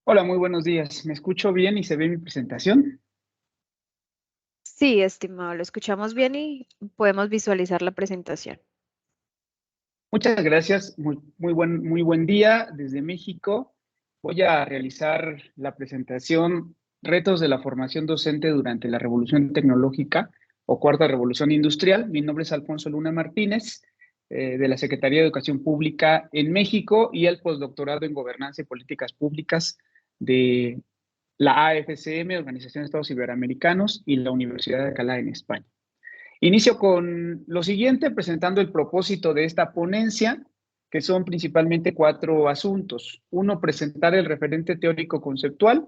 Hola, muy buenos días. ¿Me escucho bien y se ve mi presentación? Sí, estimado, lo escuchamos bien y podemos visualizar la presentación. Muchas gracias. Muy buen día desde México. Voy a realizar la presentación Retos de la formación docente durante la Revolución Tecnológica o Cuarta Revolución Industrial. Mi nombre es Alfonso Luna Martínez, de la Secretaría de Educación Pública en México y el postdoctorado en Gobernanza y Políticas Públicas de la AFCM, Organización de Estados Iberoamericanos, y la Universidad de Alcalá en España. Inicio con lo siguiente, presentando el propósito de esta ponencia, que son principalmente cuatro asuntos. Uno, presentar el referente teórico conceptual,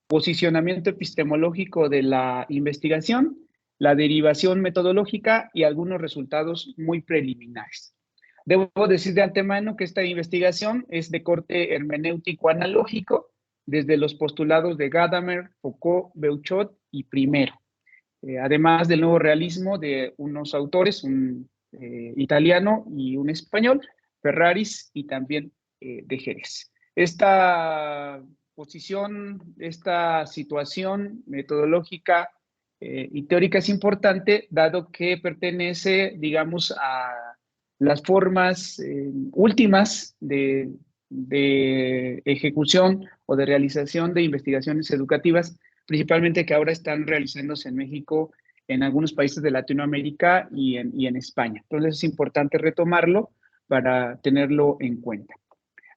posicionamiento epistemológico de la investigación, la derivación metodológica y algunos resultados muy preliminares. Debo decir de antemano que esta investigación es de corte hermenéutico analógico, desde los postulados de Gadamer, Foucault, Beuchot y Primero. Además del nuevo realismo de unos autores, un italiano y un español, Ferraris y también de Jerez. Esta posición, esta situación metodológica y teórica es importante, dado que pertenece, digamos, a las formas últimas de ejecución o de realización de investigaciones educativas, principalmente que ahora están realizándose en México, en algunos países de Latinoamérica y en España. Entonces es importante retomarlo para tenerlo en cuenta.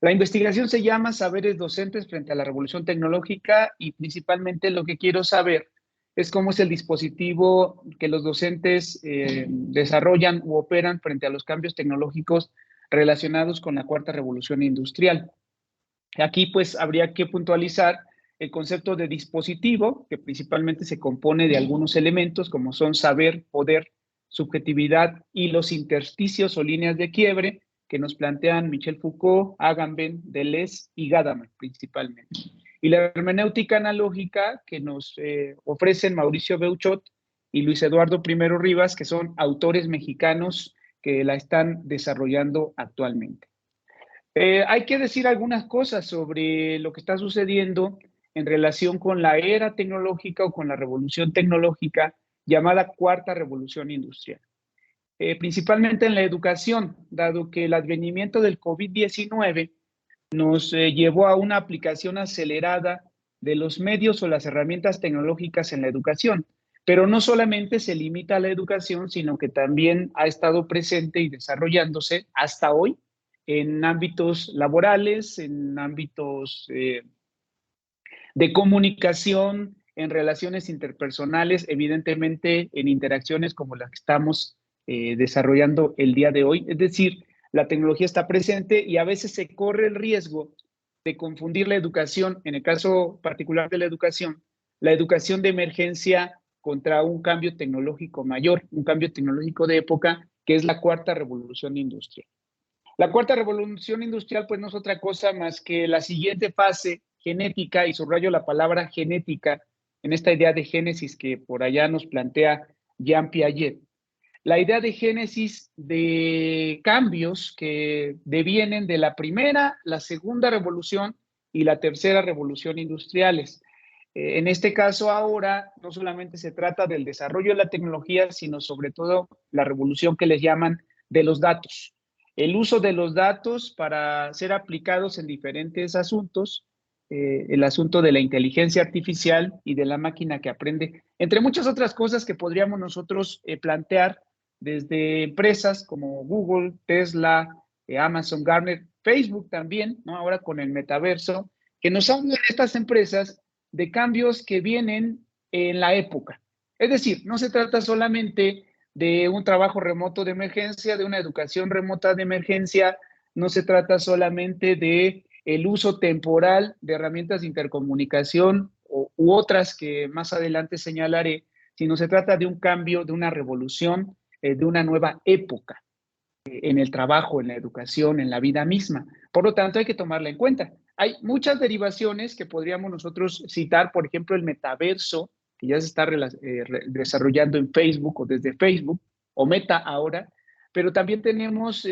La investigación se llama Saberes docentes frente a la revolución tecnológica y principalmente lo que quiero saber es cómo es el dispositivo que los docentes desarrollan u operan frente a los cambios tecnológicos relacionados con la cuarta revolución industrial. Aquí pues habría que puntualizar el concepto de dispositivo, que principalmente se compone de algunos elementos como son saber, poder, subjetividad y los intersticios o líneas de quiebre que nos plantean Michel Foucault, Agamben, Deleuze y Gadamer principalmente. Y la hermenéutica analógica que nos ofrecen Mauricio Beuchot y Luis Eduardo Primero Rivas, que son autores mexicanos que la están desarrollando actualmente. Hay que decir algunas cosas sobre lo que está sucediendo en relación con la era tecnológica o con la revolución tecnológica llamada cuarta revolución industrial. Principalmente en la educación, dado que el advenimiento del COVID-19 nos llevó a una aplicación acelerada de los medios o las herramientas tecnológicas en la educación. Pero no solamente se limita a la educación, sino que también ha estado presente y desarrollándose hasta hoy en ámbitos laborales, en ámbitos de comunicación, en relaciones interpersonales, evidentemente en interacciones como las que estamos desarrollando el día de hoy. Es decir, la tecnología está presente y a veces se corre el riesgo de confundir la educación, en el caso particular de la educación de emergencia contra un cambio tecnológico mayor, un cambio tecnológico de época, que es la cuarta revolución industrial. La cuarta revolución industrial, pues no es otra cosa más que la siguiente fase genética, y subrayo la palabra genética en esta idea de génesis que por allá nos plantea Jean Piaget. La idea de génesis de cambios que devienen de la primera, la segunda revolución y la tercera revolución industriales. En este caso ahora no solamente se trata del desarrollo de la tecnología, sino sobre todo la revolución que les llaman de los datos. El uso de los datos para ser aplicados en diferentes asuntos, el asunto de la inteligencia artificial y de la máquina que aprende, entre muchas otras cosas que podríamos nosotros plantear desde empresas como Google, Tesla, Amazon, Gartner, Facebook también, ¿no? Ahora con el metaverso, que nos hablan estas empresas de cambios que vienen en la época. Es decir, no se trata solamente de un trabajo remoto de emergencia, de una educación remota de emergencia, no se trata solamente de el uso temporal de herramientas de intercomunicación u otras que más adelante señalaré, sino se trata de un cambio, de una revolución, de una nueva época en el trabajo, en la educación, en la vida misma. Por lo tanto, hay que tomarla en cuenta. Hay muchas derivaciones que podríamos nosotros citar, por ejemplo, el metaverso, que ya se está desarrollando en Facebook o desde Facebook, o Meta ahora, pero también tenemos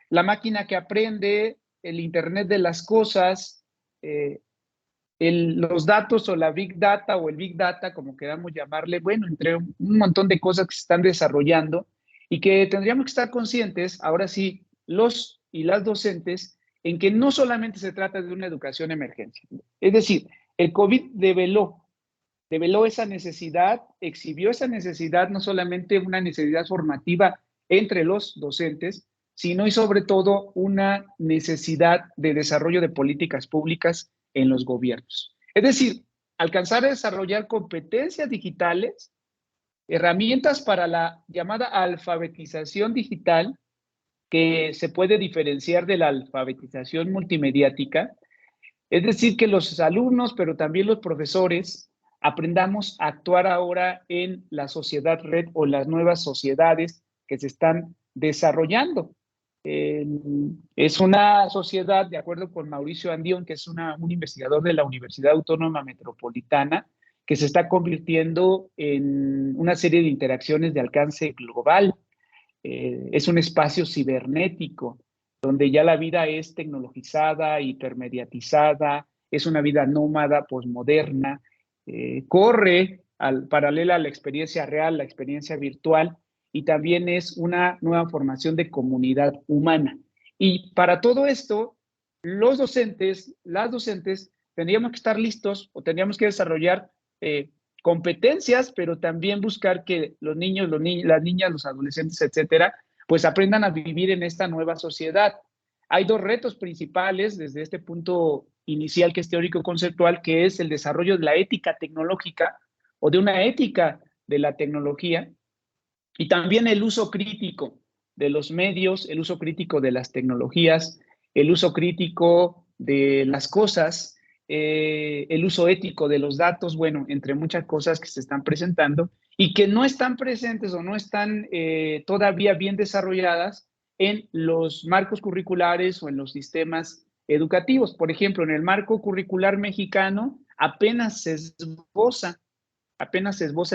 la máquina que aprende, el Internet de las cosas, los datos o la Big Data o el Big Data, como queramos llamarle, bueno, entre un montón de cosas que se están desarrollando y que tendríamos que estar conscientes, ahora sí, los y las docentes, en que no solamente se trata de una educación emergencia. Es decir, el COVID develó esa necesidad, exhibió esa necesidad, no solamente una necesidad formativa entre los docentes, sino y sobre todo una necesidad de desarrollo de políticas públicas en los gobiernos. Es decir, alcanzar a desarrollar competencias digitales, herramientas para la llamada alfabetización digital, que se puede diferenciar de la alfabetización multimediática, es decir, que los alumnos, pero también los profesores, aprendamos a actuar ahora en la sociedad red o las nuevas sociedades que se están desarrollando. Es una sociedad, de acuerdo con Mauricio Andión, que es un investigador de la Universidad Autónoma Metropolitana, que se está convirtiendo en una serie de interacciones de alcance global. Es un espacio cibernético donde ya la vida es tecnologizada, hipermediatizada, es una vida nómada, posmoderna, corre paralela a la experiencia real, la experiencia virtual, y también es una nueva formación de comunidad humana. Y para todo esto, los docentes, las docentes, tendríamos que estar listos o tendríamos que desarrollar competencias, pero también buscar que los niños, las niñas, los adolescentes, etcétera, pues aprendan a vivir en esta nueva sociedad. Hay dos retos principales desde este punto inicial que es teórico-conceptual, que es el desarrollo de la ética tecnológica o de una ética de la tecnología y también el uso crítico de los medios, el uso crítico de las tecnologías, el uso crítico de las cosas, el uso ético de los datos, bueno, entre muchas cosas que se están presentando y que no están presentes o no están todavía bien desarrolladas en los marcos curriculares o en los sistemas educativos. Por ejemplo, en el marco curricular mexicano apenas se esboza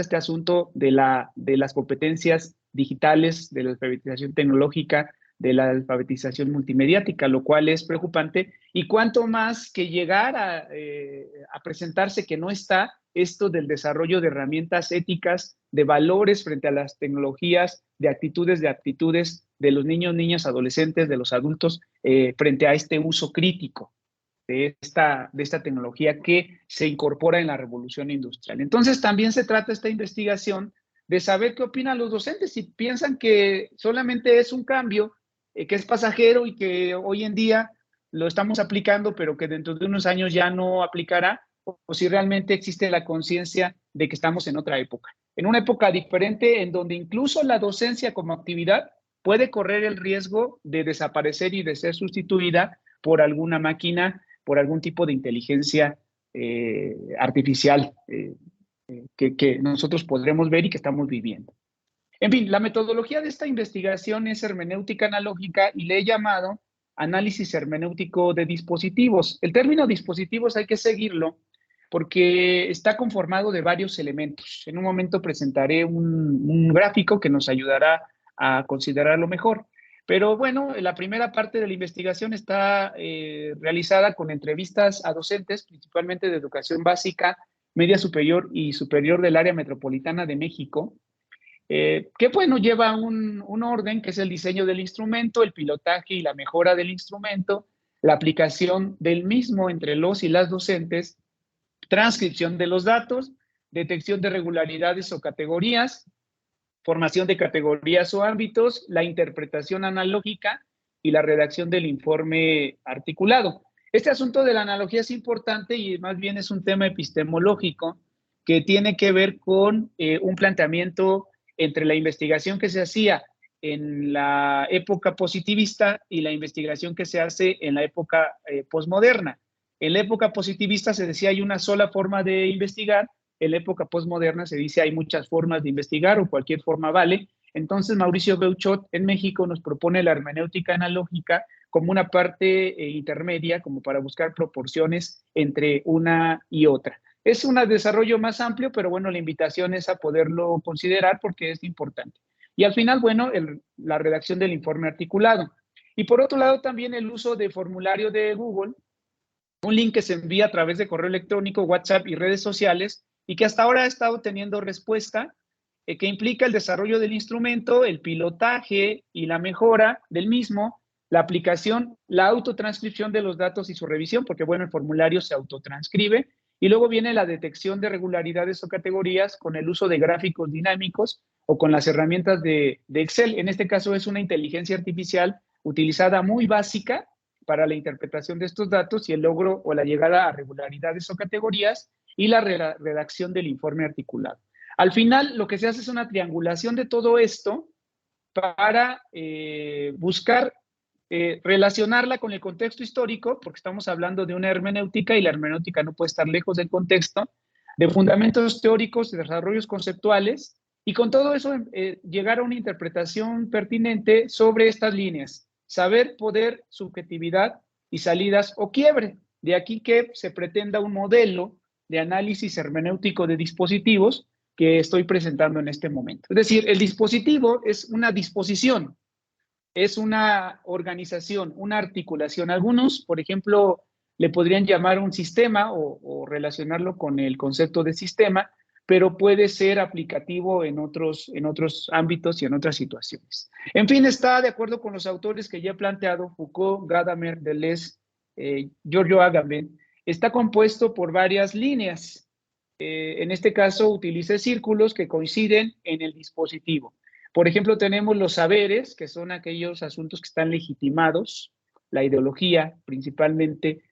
este asunto de las competencias digitales, de la alfabetización tecnológica, de la alfabetización multimediática, lo cual es preocupante. Y cuanto más que llegar a presentarse que no está esto del desarrollo de herramientas éticas, de valores frente a las tecnologías, de actitudes, de aptitudes de los niños, niñas, adolescentes, de los adultos, frente a este uso crítico de esta tecnología que se incorpora en la revolución industrial. Entonces, también se trata esta investigación de saber qué opinan los docentes, si piensan que solamente es un cambio, que es pasajero y que hoy en día lo estamos aplicando, pero que dentro de unos años ya no aplicará, o si realmente existe la conciencia de que estamos en otra época, en una época diferente en donde incluso la docencia como actividad puede correr el riesgo de desaparecer y de ser sustituida por alguna máquina, por algún tipo de inteligencia artificial que nosotros podremos ver y que estamos viviendo. En fin, la metodología de esta investigación es hermenéutica analógica y le he llamado análisis hermenéutico de dispositivos. El término dispositivos hay que seguirlo porque está conformado de varios elementos. En un momento presentaré un gráfico que nos ayudará a considerarlo mejor. Pero bueno, la primera parte de la investigación está realizada con entrevistas a docentes, principalmente de educación básica, media superior y superior del área metropolitana de México, que bueno, lleva un orden que es el diseño del instrumento, el pilotaje y la mejora del instrumento, la aplicación del mismo entre los y las docentes, transcripción de los datos, detección de regularidades o categorías, formación de categorías o ámbitos, la interpretación analógica y la redacción del informe articulado. Este asunto de la analogía es importante y más bien es un tema epistemológico que tiene que ver con un planteamiento entre la investigación que se hacía en la época positivista y la investigación que se hace en la época posmoderna. En la época positivista se decía hay una sola forma de investigar, en la época postmoderna se dice hay muchas formas de investigar o cualquier forma vale. Entonces Mauricio Beuchot en México nos propone la hermenéutica analógica como una parte intermedia, como para buscar proporciones entre una y otra. Es un desarrollo más amplio, pero bueno, la invitación es a poderlo considerar porque es importante. Y al final, bueno, la redacción del informe articulado. Y por otro lado, también el uso de formulario de Google un link que se envía a través de correo electrónico, WhatsApp y redes sociales, y que hasta ahora ha estado teniendo respuesta, que implica el desarrollo del instrumento, el pilotaje y la mejora del mismo, la aplicación, la autotranscripción de los datos y su revisión, porque bueno, el formulario se autotranscribe, y luego viene la detección de regularidades o categorías con el uso de gráficos dinámicos o con las herramientas de Excel. En este caso es una inteligencia artificial utilizada muy básica para la interpretación de estos datos y el logro o la llegada a regularidades o categorías y la redacción del informe articulado. Al final, lo que se hace es una triangulación de todo esto para buscar relacionarla con el contexto histórico, porque estamos hablando de una hermenéutica y la hermenéutica no puede estar lejos del contexto, de fundamentos teóricos, de desarrollos conceptuales, y con todo eso llegar a una interpretación pertinente sobre estas líneas: saber, poder, subjetividad y salidas o quiebre. De aquí que se pretenda un modelo de análisis hermenéutico de dispositivos que estoy presentando en este momento. Es decir, el dispositivo es una disposición, es una organización, una articulación. Algunos, por ejemplo, le podrían llamar un sistema o relacionarlo con el concepto de sistema, pero puede ser aplicativo en otros ámbitos y en otras situaciones. En fin, está de acuerdo con los autores que ya he planteado, Foucault, Gadamer, Deleuze, Giorgio Agamben, está compuesto por varias líneas. En este caso, utilicé círculos que coinciden en el dispositivo. Por ejemplo, tenemos los saberes, que son aquellos asuntos que están legitimados, la ideología principalmente,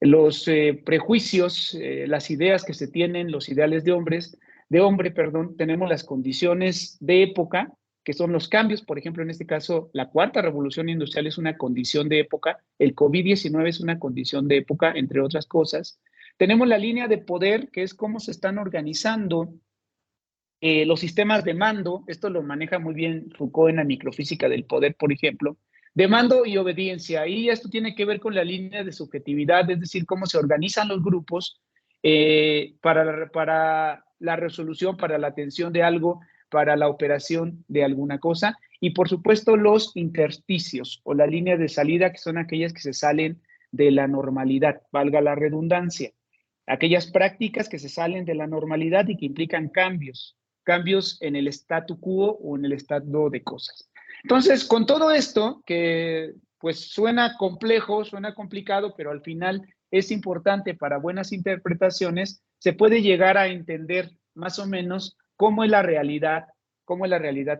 los prejuicios, las ideas que se tienen, los ideales de hombre, tenemos las condiciones de época, que son los cambios. Por ejemplo, en este caso, la cuarta revolución industrial es una condición de época, el COVID-19 es una condición de época, entre otras cosas. Tenemos la línea de poder, que es cómo se están organizando los sistemas de mando. Esto lo maneja muy bien Foucault en la microfísica del poder, por ejemplo, de mando y obediencia. Y esto tiene que ver con la línea de subjetividad, es decir, cómo se organizan los grupos para la resolución, para la atención de algo, para la operación de alguna cosa. Y por supuesto los intersticios o la línea de salida, que son aquellas que se salen de la normalidad, valga la redundancia. Aquellas prácticas que se salen de la normalidad y que implican cambios en el statu quo o en el estado de cosas. Entonces, con todo esto, que pues suena complejo, suena complicado, pero al final es importante para buenas interpretaciones, se puede llegar a entender más o menos cómo es la realidad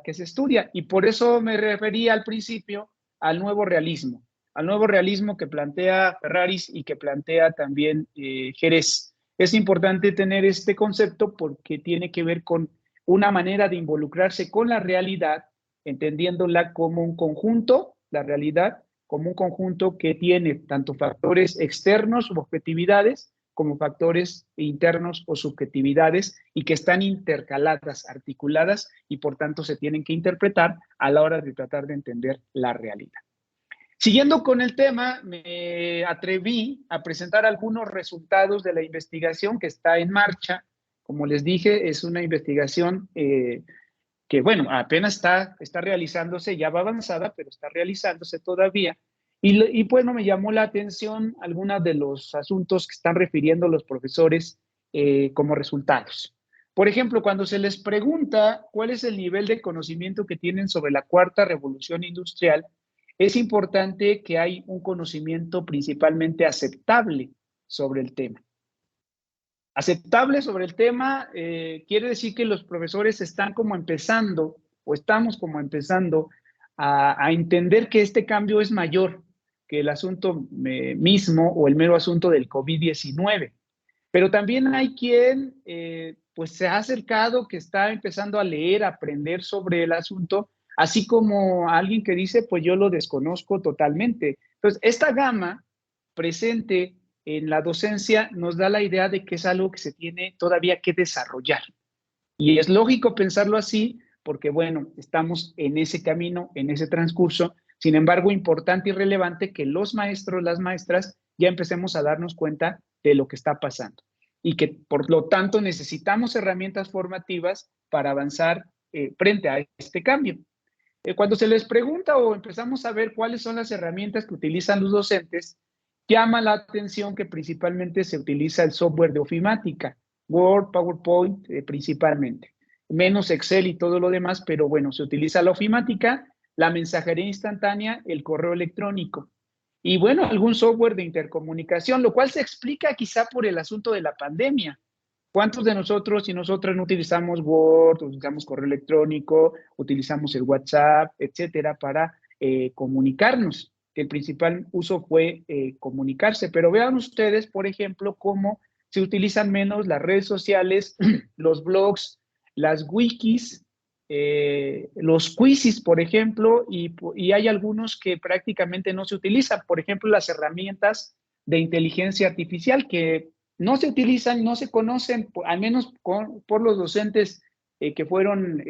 que se estudia. Y por eso me refería al principio al nuevo realismo que plantea Ferraris y que plantea también Jerez. Es importante tener este concepto porque tiene que ver con una manera de involucrarse con la realidad, entendiéndola como un conjunto, la realidad como un conjunto que tiene tanto factores externos o objetividades como factores internos o subjetividades y que están intercaladas, articuladas y por tanto se tienen que interpretar a la hora de tratar de entender la realidad. Siguiendo con el tema, me atreví a presentar algunos resultados de la investigación que está en marcha. Como les dije, es una investigación que, bueno, apenas está realizándose, ya va avanzada, pero está realizándose todavía. Y bueno, me llamó la atención algunos de los asuntos que están refiriendo los profesores como resultados. Por ejemplo, cuando se les pregunta cuál es el nivel de conocimiento que tienen sobre la cuarta revolución industrial, es importante que hay un conocimiento principalmente aceptable sobre el tema. Aceptable sobre el tema quiere decir que los profesores están como empezando o estamos como empezando a entender que este cambio es mayor que el asunto mismo o el mero asunto del COVID-19. Pero también hay quien pues se ha acercado, que está empezando a leer, a aprender sobre el asunto, así como alguien que dice, pues yo lo desconozco totalmente. Entonces, esta gama presente en la docencia nos da la idea de que es algo que se tiene todavía que desarrollar. Y es lógico pensarlo así porque, bueno, estamos en ese camino, en ese transcurso. Sin embargo, importante y relevante que los maestros, las maestras, ya empecemos a darnos cuenta de lo que está pasando y que, por lo tanto, necesitamos herramientas formativas para avanzar frente a este cambio. Cuando se les pregunta o empezamos a ver cuáles son las herramientas que utilizan los docentes, Llama la atención que principalmente se utiliza el software de ofimática, Word, PowerPoint principalmente, menos Excel y todo lo demás, pero bueno, se utiliza la ofimática, la mensajería instantánea, el correo electrónico y bueno, algún software de intercomunicación, lo cual se explica quizá por el asunto de la pandemia. ¿Cuántos de nosotros y nosotras no utilizamos Word, utilizamos correo electrónico, utilizamos el WhatsApp, etcétera, para comunicarnos? Que el principal uso fue comunicarse. Pero vean ustedes, por ejemplo, cómo se utilizan menos las redes sociales, los blogs, las wikis, los quizzes, por ejemplo, y hay algunos que prácticamente no se utilizan. Por ejemplo, las herramientas de inteligencia artificial que no se utilizan, no se conocen, al menos por los docentes que fueron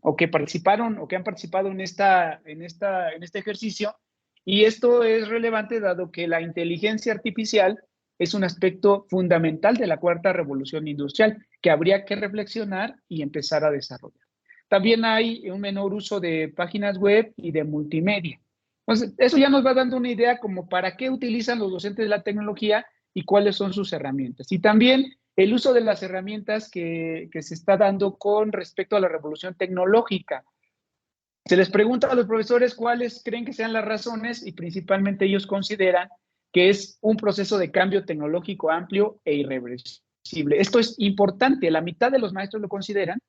o que participaron o que han participado en este ejercicio. Y esto es relevante dado que la inteligencia artificial es un aspecto fundamental de la cuarta revolución industrial que habría que reflexionar y empezar a desarrollar. También hay un menor uso de páginas web y de multimedia. Entonces, eso ya nos va dando una idea como para qué utilizan los docentes de la tecnología y cuáles son sus herramientas. Y también el uso de las herramientas que se está dando con respecto a la revolución tecnológica. Se les pregunta a los profesores cuáles creen que sean las razones y principalmente ellos consideran que es un proceso de cambio tecnológico amplio e irreversible. Esto es importante, la mitad de los maestros lo consideran,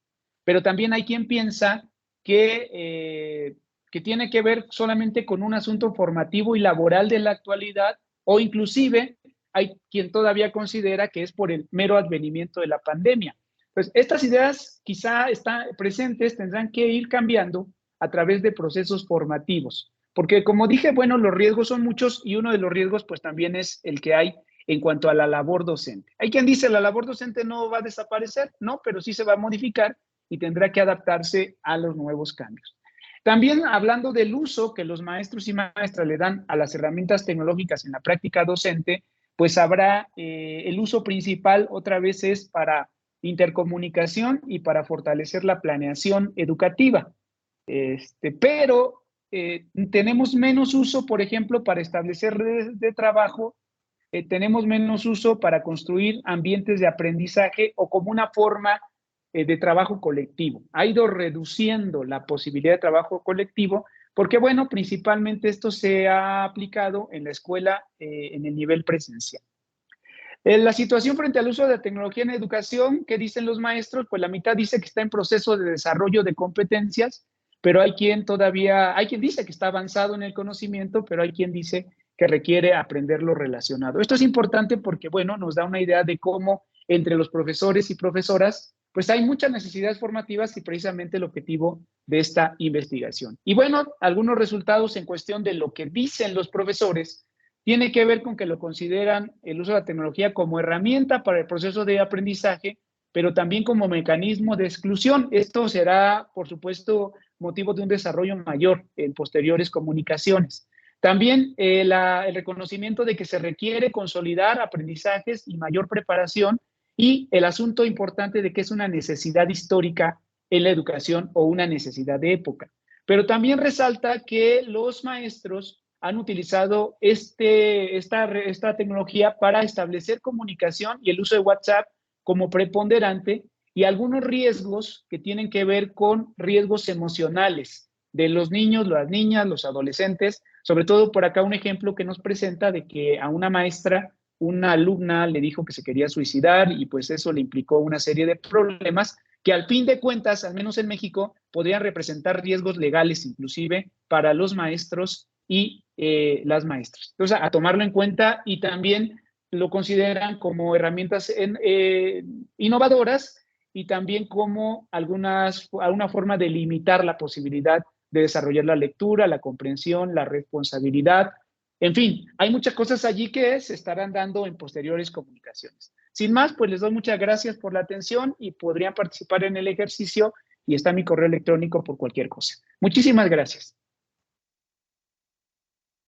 pero también hay quien piensa que tiene que ver solamente con un asunto formativo y laboral de la actualidad, o inclusive hay quien todavía considera que es por el mero advenimiento de la pandemia. Pues estas ideas quizá están presentes, tendrán que ir cambiando a través de procesos formativos, porque como dije, bueno, los riesgos son muchos y uno de los riesgos pues también es el que hay en cuanto a la labor docente. Hay quien dice la labor docente no va a desaparecer, no, pero sí se va a modificar y tendrá que adaptarse a los nuevos cambios. También hablando del uso que los maestros y maestras le dan a las herramientas tecnológicas en la práctica docente, pues habrá el uso principal otra vez es para intercomunicación y para fortalecer la planeación educativa. Pero tenemos menos uso, por ejemplo, para establecer redes de trabajo, tenemos menos uso para construir ambientes de aprendizaje o como una forma de trabajo colectivo. Ha ido reduciendo la posibilidad de trabajo colectivo porque, bueno, principalmente esto se ha aplicado en la escuela en el nivel presencial. La situación frente al uso de la tecnología en educación, ¿qué dicen los maestros? Pues la mitad dice que está en proceso de desarrollo de competencias, pero hay quien dice que está avanzado en el conocimiento, pero hay quien dice que requiere aprender lo relacionado. Esto es importante porque, bueno, nos da una idea de cómo entre los profesores y profesoras, pues hay muchas necesidades formativas y precisamente el objetivo de esta investigación. Y bueno, algunos resultados en cuestión de lo que dicen los profesores tiene que ver con que lo consideran el uso de la tecnología como herramienta para el proceso de aprendizaje, pero también como mecanismo de exclusión. Esto será, por supuesto, motivo de un desarrollo mayor en posteriores comunicaciones. También el reconocimiento de que se requiere consolidar aprendizajes y mayor preparación y el asunto importante de que es una necesidad histórica en la educación o una necesidad de época. Pero también resalta que los maestros han utilizado esta tecnología para establecer comunicación y el uso de WhatsApp como preponderante y algunos riesgos que tienen que ver con riesgos emocionales de los niños, las niñas, los adolescentes. Sobre todo por acá un ejemplo que nos presenta de que a una maestra, una alumna le dijo que se quería suicidar y pues eso le implicó una serie de problemas que al fin de cuentas, al menos en México, podrían representar riesgos legales inclusive para los maestros y las maestras. Entonces, a tomarlo en cuenta y también lo consideran como herramientas innovadoras y también como alguna forma de limitar la posibilidad de desarrollar la lectura, la comprensión, la responsabilidad. En fin, hay muchas cosas allí que se estarán dando en posteriores comunicaciones. Sin más, pues les doy muchas gracias por la atención y podrían participar en el ejercicio y está mi correo electrónico por cualquier cosa. Muchísimas gracias.